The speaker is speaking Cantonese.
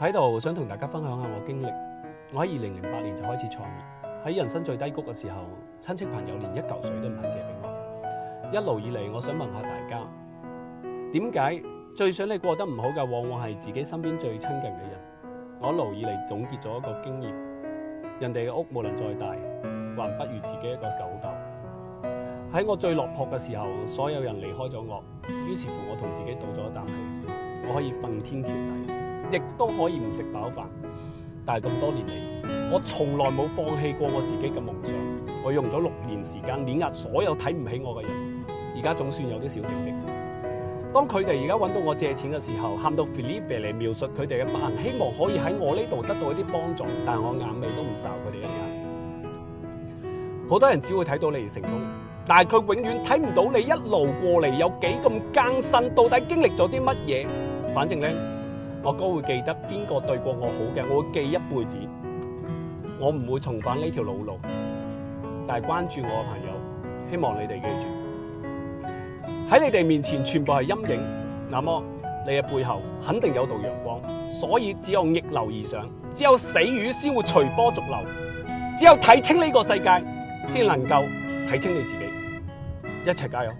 喺度想同大家分享下我經歷。我喺2008年就開始創業，喺人生最低谷嘅時候，親戚朋友連一嚿水都唔肯借俾我。一路以嚟，我想問下大家，點解最想你過得唔好嘅，往往係自己身邊最親近嘅人？我一路以嚟總結咗一個經驗：人哋嘅屋無論再大，還不如自己一個狗竇。喺我最落魄嘅時候，所有人離開咗我，於是乎我同自己倒咗一啖氣，我可以瞓天橋底，亦都可以唔食飽飯。但係咁多年嚟，我從來冇放棄過我自己嘅夢想。我用咗6年時間碾壓所有睇唔起我嘅人，而家總算有啲小成績。當佢哋而家揾到我借錢嘅時候，喊到肥哩肥嚟描述佢哋嘅不幸，希望可以喺我呢度得到一啲幫助，但係我眼尾都唔睄佢哋一眼。好多人只會睇到你哋成功，但係佢永遠睇唔到你一路過嚟有幾咁艱辛，到底經歷咗啲乜嘢。反正呢，我哥會記得邊個對過我好嘅，我會記一輩子。我唔會重返呢條老路，但係關注我嘅朋友，希望你哋記住，喺你哋面前全部係陰影，那麼你嘅背後肯定有道陽光。所以只有逆流而上，只有死魚先會隨波逐流，只有睇清呢個世界，先能夠睇清你自己。一齊加油！